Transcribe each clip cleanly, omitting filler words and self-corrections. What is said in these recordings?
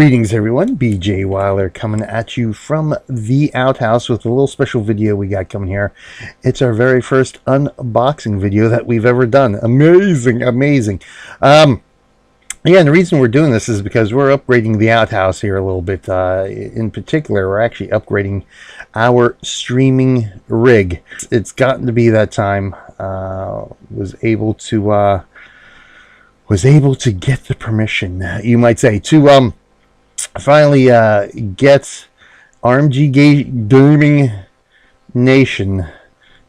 Greetings everyone, BJ Weiler coming at you from the Outhouse with a little special video we got coming here. It's our very first unboxing video that we've ever done. Amazing, amazing. Yeah, the reason we're doing this is because we're upgrading the Outhouse here a little bit. In particular, we're actually upgrading our streaming rig. It's gotten to be that time. Was able to get the permission, you might say, to finally get RMG Gaming Nation,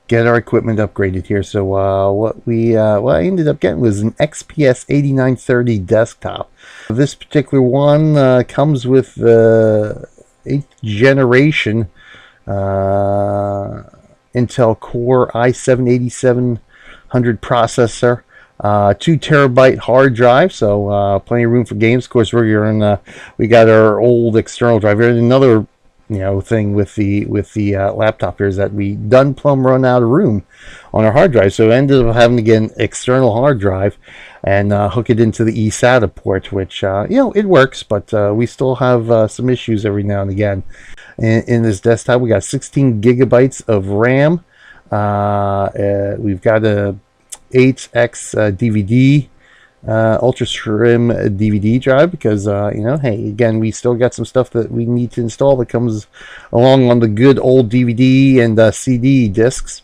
get our equipment upgraded here. So what I ended up getting was an XPS 8930 desktop. This particular one comes with the 8th generation Intel Core i7-8700 processor. 2 terabyte hard drive, so plenty of room for games. Of course, we got our old external drive here. Another thing with the laptop here is that we done plumb run out of room on our hard drive, so I ended up having to get an external hard drive and hook it into the eSATA port, which it works, but we still have some issues every now and again. In this desktop, we got 16 gigabytes of RAM. We've got a 8x DVD ultra slim DVD drive because hey, again, we still got some stuff that we need to install that comes along on the good old DVD and CD discs.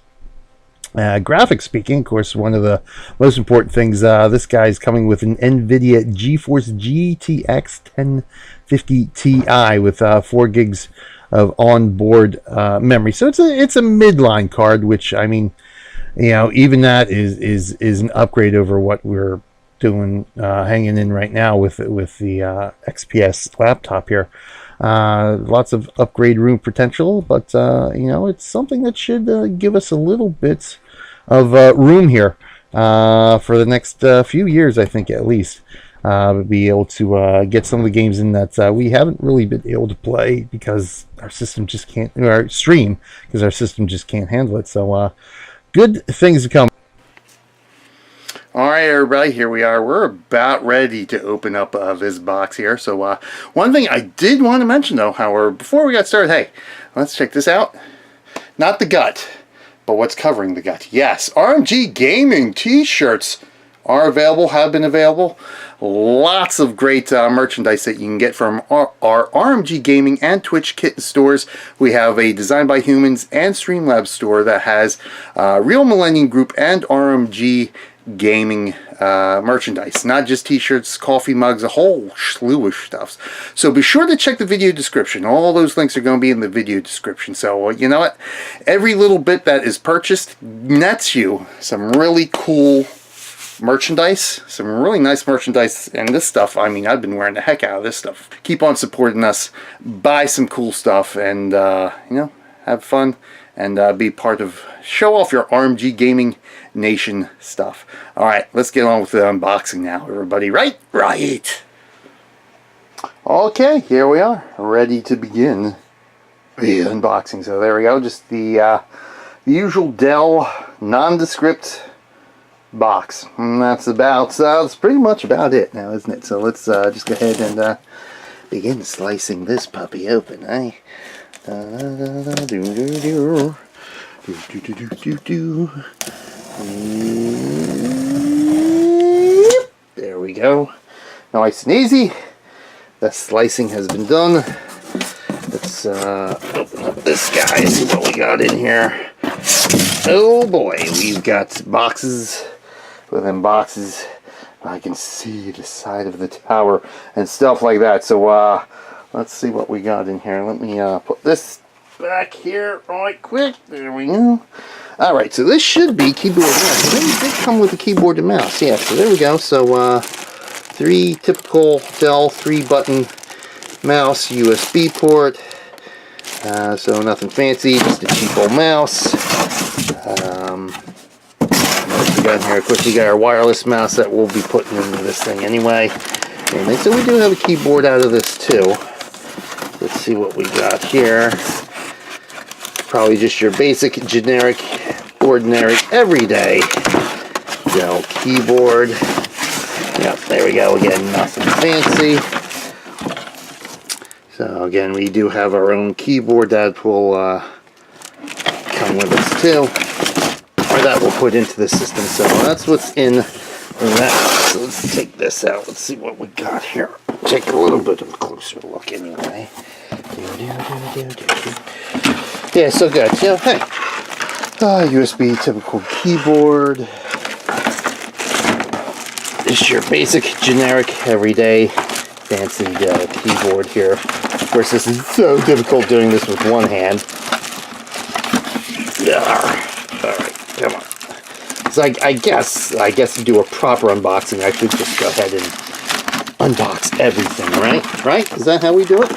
Graphics speaking, of course, one of the most important things, this guy's coming with an NVIDIA GeForce GTX 1050 Ti with 4 gigs of onboard memory. So it's a midline card, which, I mean, even that is an upgrade over what we're doing, hanging in right now with the XPS laptop here. Lots of upgrade room potential, but it's something that should give us a little bit of room here for the next few years, I think, at least. Be able to get some of the games in that we haven't really been able to play because our system just can't, or stream because our system just can't handle it. So good things to come. All right, everybody, here we are. We're about ready to open up this box here. So one thing I did want to mention, though, however, before we got started, hey, let's check this out. Not the gut, but what's covering the gut. Yes, RMG Gaming t-shirts are available, have been available. Lots of great merchandise that you can get from our RMG Gaming and Twitch Kitten stores. We have a Designed by Humans and Streamlabs store that has Real Millennium Group and RMG Gaming merchandise. Not just t-shirts, coffee mugs, a whole slew of stuff. So be sure to check the video description. All those links are going to be in the video description. So you know what? Every little bit that is purchased nets you some really cool merchandise, some really nice merchandise, and this stuff, I mean, I've been wearing the heck out of this stuff. Keep on supporting us, buy some cool stuff, and have fun, and be part of, show off your RMG Gaming Nation stuff. Alright, let's get on with the unboxing now, everybody. Right? Okay, here we are, ready to begin the unboxing. So there we go, just the usual Dell nondescript box, and that's pretty much about it now, isn't it? So let's just go ahead and begin slicing this puppy open, eh? There we go, nice and easy. The slicing has been done. Let's open up this guy, see what we got in here. Oh boy, we've got boxes within boxes. I can see the side of the tower and stuff like that. So let's see what we got in here. Let me put this back here right quick. There we go. Alright, so this should be keyboard and mouse. It did come with a keyboard and mouse. Yeah, so there we go. So 3 typical Dell 3-button mouse, USB port. So nothing fancy, just a cheap old mouse. What we got in here? Of course, we got our wireless mouse that we'll be putting into this thing anyway. And so we do have a keyboard out of this too. Let's see what we got here. Probably just your basic, generic, ordinary, everyday Dell keyboard. Yep, there we go again, nothing fancy. So again, we do have our own keyboard that will come with us too, or that we'll put into the system. So that's what's in that. So let's take this out. Let's see what we got here. Take a little bit of a closer look anyway. Yeah, so good. Yeah, hey. USB typical keyboard. Just your basic, generic, everyday, fancy keyboard here. Of course, this is so difficult doing this with one hand. Alright, come on. So I guess to do a proper unboxing, I should just go ahead and unbox everything, right? Right? Is that how we do it?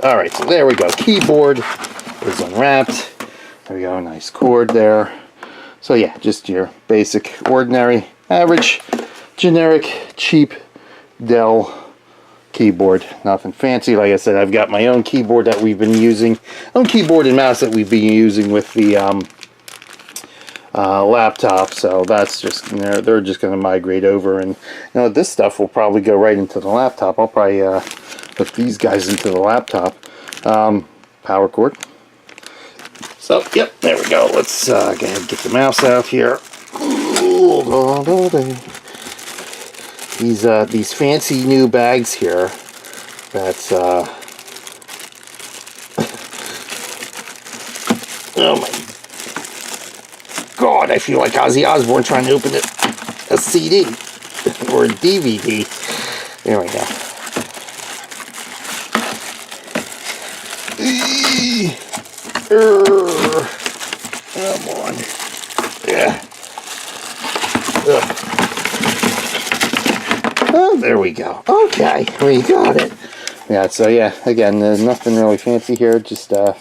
Alright, so there we go. Keyboard is unwrapped. There we go, nice cord there. So yeah, just your basic, ordinary, average, generic, cheap Dell keyboard. Nothing fancy. Like I said, I've got my own keyboard that we've been using. Own keyboard and mouse that we've been using with the laptop. So that's just, they're just going to migrate over. And this stuff will probably go right into the laptop. I'll probably put these guys into the laptop. Power cord. So, yep, there we go. Let's go ahead and get the mouse out here. These fancy new bags here. That's oh my God! I feel like Ozzy Osbourne trying to open a CD or a DVD. There we go. Come on. Yeah. Oh, there we go. Okay, we got it. Yeah, so yeah, again, there's nothing really fancy here. Just the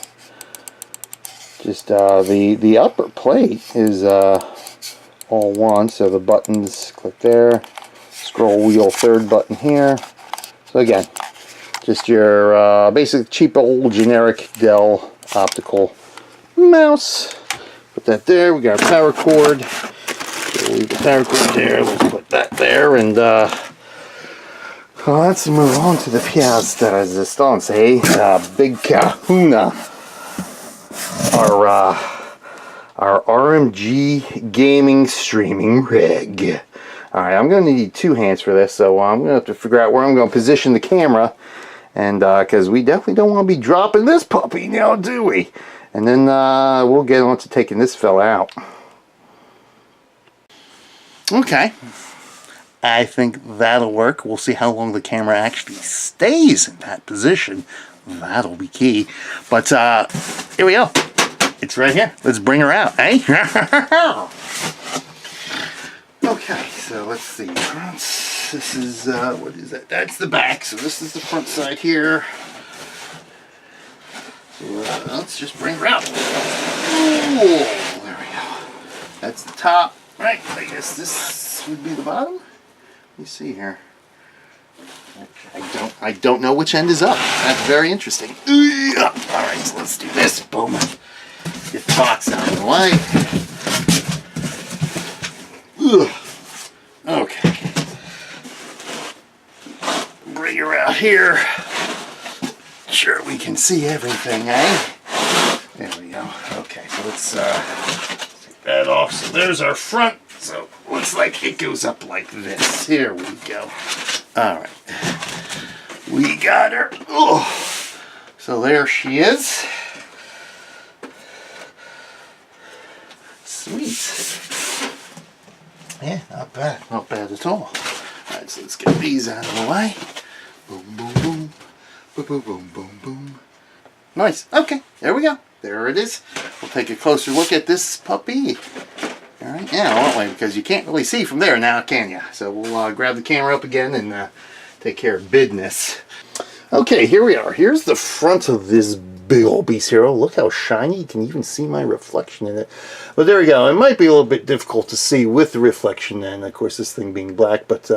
upper plate is all one. So the buttons, click there. Scroll wheel, third button here. So again, just your basic cheap old generic Dell optical mouse. Put that there. We got a power cord. We'll leave the power cord there. Let's put that there, and let's move on to the pièce de résistance. Big Kahuna. Our RMG gaming streaming rig. Alright, I'm going to need two hands for this, so I'm going to have to figure out where I'm going to position the camera. And because we definitely don't want to be dropping this puppy now, do we? And then we'll get on to taking this fella out. Okay. I think that'll work. We'll see how long the camera actually stays in that position. That'll be key. But here we go. It's right here. Let's bring her out, eh? Okay, so let's see. This is, what is that? That's the back. So this is the front side here. So let's just bring her out. Oh, there we go. That's the top. Right, I guess this would be the bottom. Let me see here. I don't know which end is up. That's very interesting. Alright, so let's do this. Boom. Get the box out of the way. Okay. Bring her out here. Sure we can see everything, eh? There we go. Okay, so let's take that off. So there's our front. So looks like it goes up like this. Here we go. Alright. We got her. Oh. So there she is. Sweet. Yeah, not bad. Not bad at all. Alright, so let's get these out of the way. Boom, boom, boom. Boom, boom, boom, boom, boom. Nice. Okay, there we go. There it is. We'll take a closer look at this puppy. Alright, yeah, won't we? Because you can't really see from there now, can you? So we'll grab the camera up again and take care of business. Okay, here we are. Here's the front of this big old beast here. Oh, look how shiny. You can even see my reflection in it. But there we go. It might be a little bit difficult to see with the reflection and, of course, this thing being black. But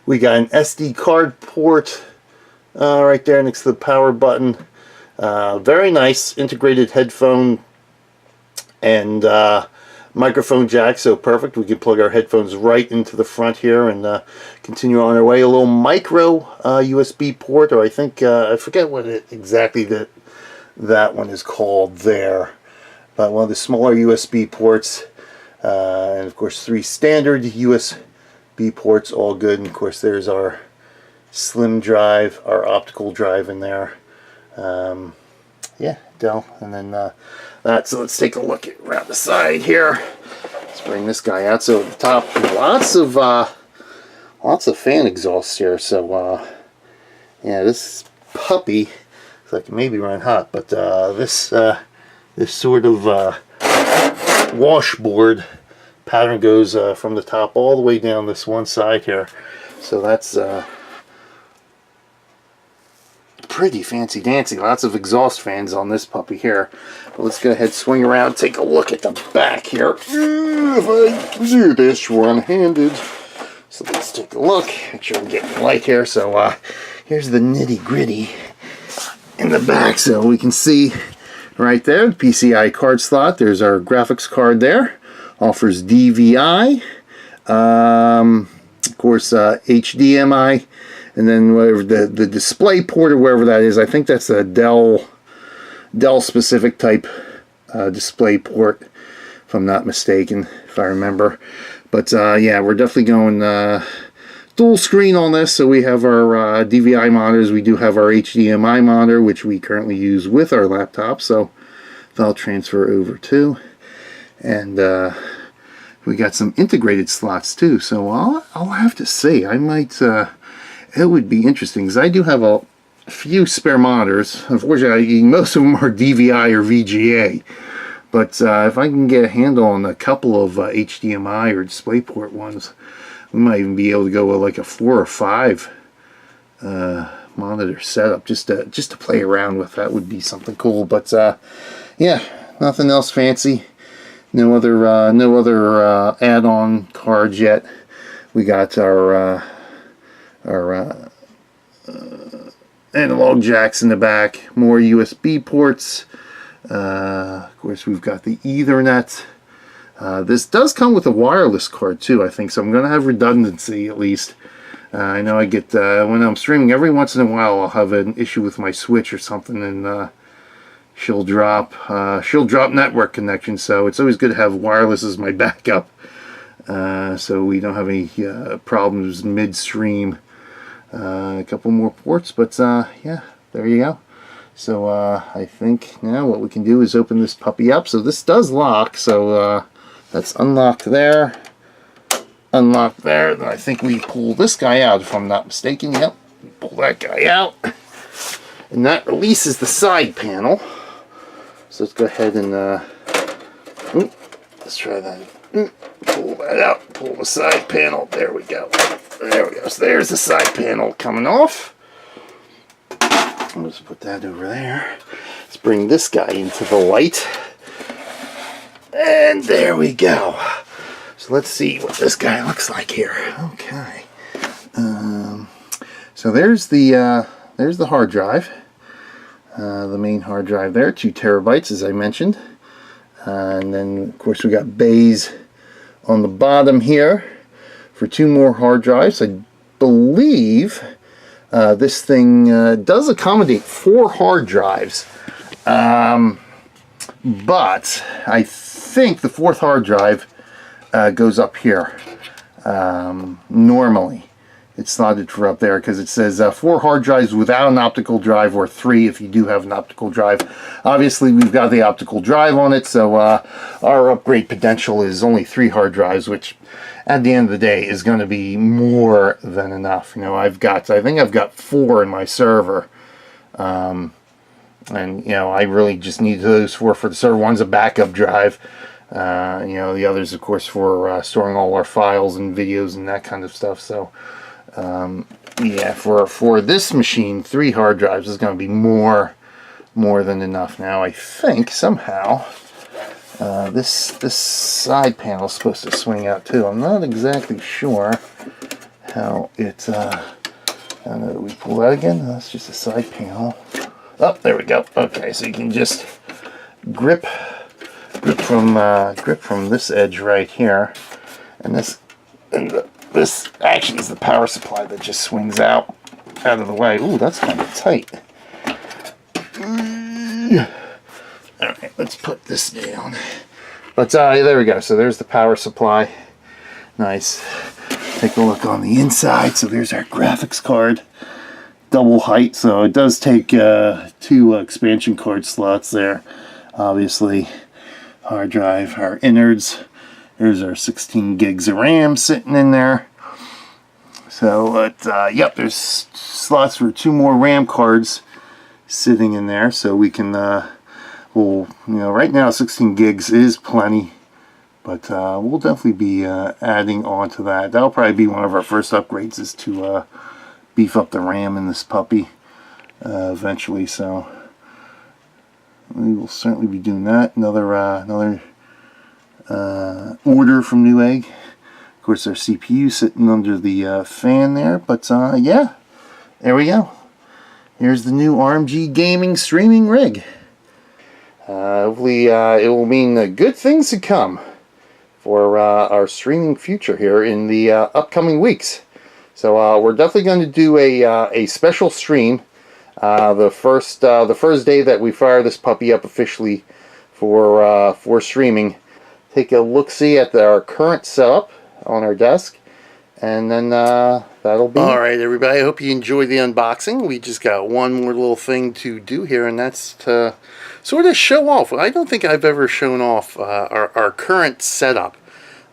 we got an SD card port right there next to the power button. Very nice integrated headphone and microphone jack, so perfect. We can plug our headphones right into the front here and continue on our way. A little micro USB port, or I think I forget what exactly that one is called there, but one of the smaller USB ports, and of course 3 standard USB ports, all good. And of course there's our slim drive, our optical drive in there. Yeah, Dell. And then so let's take a look around the side here. Let's bring this guy out. So at the top, lots of fan exhausts here. So yeah, this puppy looks like it may be running hot, but this sort of washboard pattern goes from the top all the way down this one side here. So that's pretty fancy dancy. Lots of exhaust fans on this puppy here. But let's go ahead, swing around, take a look at the back here. If I can do this one-handed. So let's take a look. Make sure we get the light here. So here's the nitty-gritty in the back. So we can see right there, the PCI card slot. There's our graphics card there. Offers DVI. Of course, HDMI. And then whatever the display port or wherever that is, I think that's a Dell specific type display port, if I'm not mistaken, if I remember. But yeah, we're definitely going dual screen on this. So we have our DVI monitors. We do have our HDMI monitor, which we currently use with our laptop. So that'll transfer over too. And we got some integrated slots too. So I'll have to say, I might. It would be interesting because I do have a few spare monitors. Unfortunately, most of them are DVI or VGA. But if I can get a handle on a couple of HDMI or DisplayPort ones, we might even be able to go with like a 4 or 5 monitor setup just to play around with. That would be something cool. But yeah, nothing else fancy. No other add-on cards yet. We got our analog jacks in the back, more USB ports. Of course, we've got the Ethernet. This does come with a wireless card too, I think, so I'm going to have redundancy at least. I know I get, when I'm streaming, every once in a while I'll have an issue with my switch or something, and she'll drop network connection, so it's always good to have wireless as my backup, so we don't have any problems midstream. A couple more ports, but yeah, there you go. So I think now what we can do is open this puppy up. So this does lock, so that's unlocked there, unlocked there. Then I think we pull this guy out, if I'm not mistaken. Yep, pull that guy out, and that releases the side panel. So let's go ahead and let's try that. Pull that out, pull the side panel. There we go. There we go. So there's the side panel coming off. Let's put that over there. Let's bring this guy into the light. And there we go. So let's see what this guy looks like here. Okay. So there's the hard drive. The main hard drive there, 2 terabytes as I mentioned. And then of course we got bays on the bottom here for 2 more hard drives. I believe this thing does accommodate 4 hard drives, but I think the 4th hard drive goes up here. Normally it's slotted for up there because it says 4 hard drives without an optical drive, or 3 if you do have an optical drive. Obviously we've got the optical drive on it, so our upgrade potential is only 3 hard drives, which at the end of the day is going to be more than enough. You know, I think I've got 4 in my server, and you know, I really just need those 4 for the server. One's a backup drive, you know, the others of course for storing all our files and videos and that kind of stuff. So yeah, for this machine, 3 hard drives is going to be more than enough. Now I think somehow this side panel is supposed to swing out too. I'm not exactly sure how it. I don't know. Do we pull that again? That's just a side panel. Oh, there we go. Okay, so you can just grip grip from this edge right here, and this actually is the power supply that just swings out of the way. Ooh, that's kind of tight. Alright, let's put this down. But there we go. So there's the power supply. Nice. Take a look on the inside. So there's our graphics card. Double height. So it does take 2 expansion card slots there. Obviously, hard drive, our innards. There's our 16 gigs of RAM sitting in there. So, yep, there's slots for 2 more RAM cards sitting in there. So we can, well, right now 16 gigs is plenty. But we'll definitely be adding on to that. That'll probably be one of our first upgrades, is to beef up the RAM in this puppy eventually. So we will certainly be doing that. Another order from Newegg. Of course, our CPU sitting under the fan there. But yeah, there we go. Here's the new RMG gaming streaming rig. Hopefully it will mean good things to come for our streaming future here in the upcoming weeks. So we're definitely going to do a special stream the first day that we fire this puppy up officially for streaming. Take a look-see at our current setup on our desk, and then that'll be all right, everybody. I hope you enjoyed the unboxing. We just got one more little thing to do here, and that's to sort of show off. I don't think I've ever shown off our current setup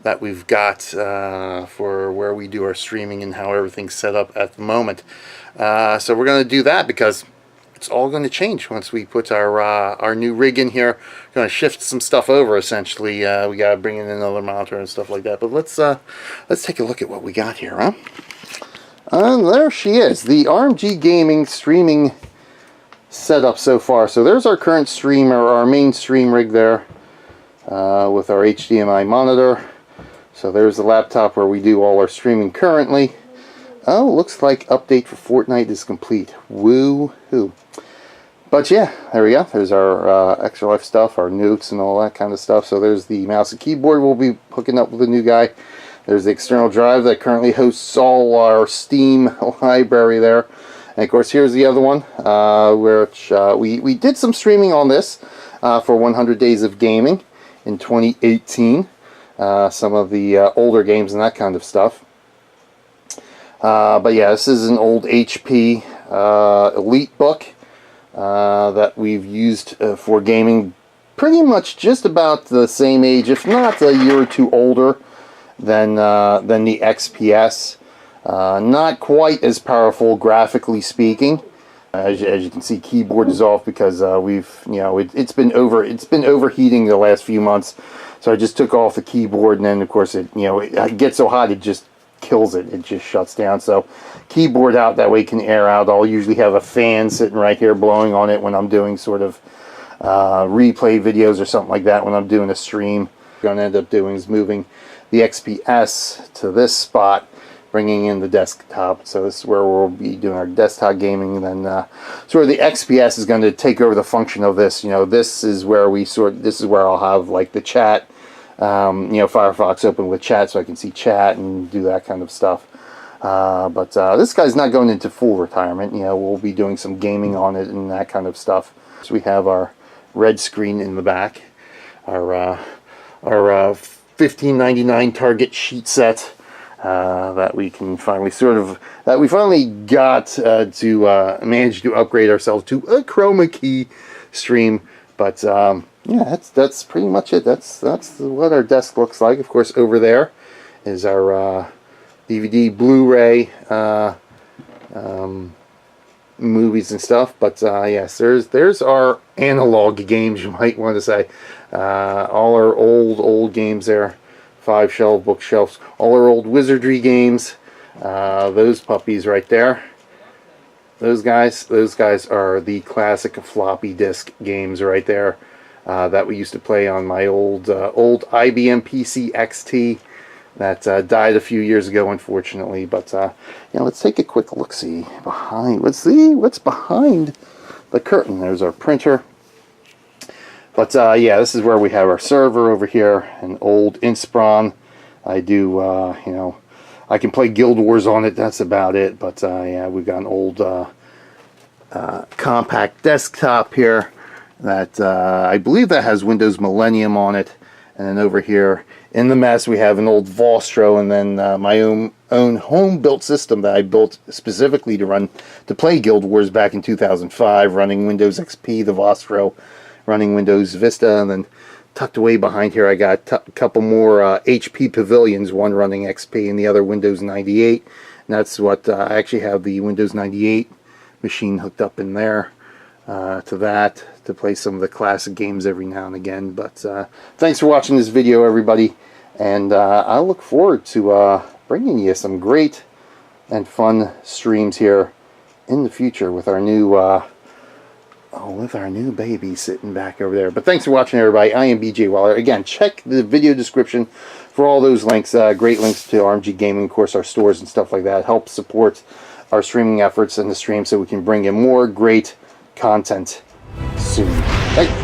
that we've got for where we do our streaming and how everything's set up at the moment. So we're going to do that because it's all going to change once we put our new rig in here. We're going to shift some stuff over, essentially. We got to bring in another monitor and stuff like that. But let's take a look at what we got here, huh? There she is, the RMG Gaming streaming setup so far. So there's our current streamer, our main stream rig there, with our HDMI monitor. So there's the laptop where we do all our streaming currently. Oh, looks like update for Fortnite is complete. Woo-hoo. But yeah, there we go. There's our Extra Life stuff, our notes and all that kind of stuff. So there's the mouse and keyboard we'll be hooking up with the new guy. There's the external drive that currently hosts all our Steam library there. And of course, here's the other one, which we did some streaming on this for 100 Days of Gaming in 2018. Some of the older games and that kind of stuff. But yeah, this is an old HP Elite book that we've used for gaming, pretty much just about the same age, if not a year or two older than the XPS. Not quite as powerful graphically speaking. As you can see, keyboard is off because it's been overheating the last few months. So I just took off the keyboard, and then of course it gets so hot it just kills it. It just shuts down. So keyboard out, that way it can air out. I'll usually have a fan sitting right here blowing on it when I'm doing sort of replay videos or something like that. When I'm doing a stream, what I'm going to end up doing is moving the XPS to this spot, bringing in the desktop. So this is where we'll be doing our desktop gaming. And then sort of the XPS is going to take over the function of this. This is where this is where I'll have like the chat, Firefox open with chat, so I can see chat and do that kind of stuff. But this guy's not going into full retirement. We'll be doing some gaming on it and that kind of stuff. So we have our red screen in the back, our $15.99 Target sheet set. That we can finally got to manage to upgrade ourselves to a chroma key stream. But yeah, that's pretty much it. That's what our desk looks like. Of course, over there is our DVD, Blu-ray movies and stuff. But yes, there's our analog games, you might want to say. All our old games there. 5-shelf bookshelves, all our old Wizardry games, those puppies right there, those guys are the classic floppy disk games right there that we used to play on my old IBM PC XT that died a few years ago, unfortunately. But let's take a quick look-see behind. Let's see what's behind the curtain. There's our printer. But yeah, this is where we have our server over here, an old Inspiron. I do, you know, I can play Guild Wars on it, that's about it. But yeah, we've got an old compact desktop here that I believe that has Windows Millennium on it. And then over here in the mess we have an old Vostro, and then my own home-built system that I built specifically to play Guild Wars back in 2005, running Windows XP, the Vostro, running Windows Vista, and then tucked away behind here I got a couple more HP Pavilions, one running XP and the other Windows 98. And that's what I actually have the Windows 98 machine hooked up in there to that to play some of the classic games every now and again. But thanks for watching this video, everybody, and I look forward to bringing you some great and fun streams here in the future with our new baby sitting back over there. But thanks for watching, everybody. I am BJ Waller. Again, check the video description for all those links, great links to RMG Gaming, of course, our stores and stuff like that. Help support our streaming efforts and the stream so we can bring in more great content soon. Thanks.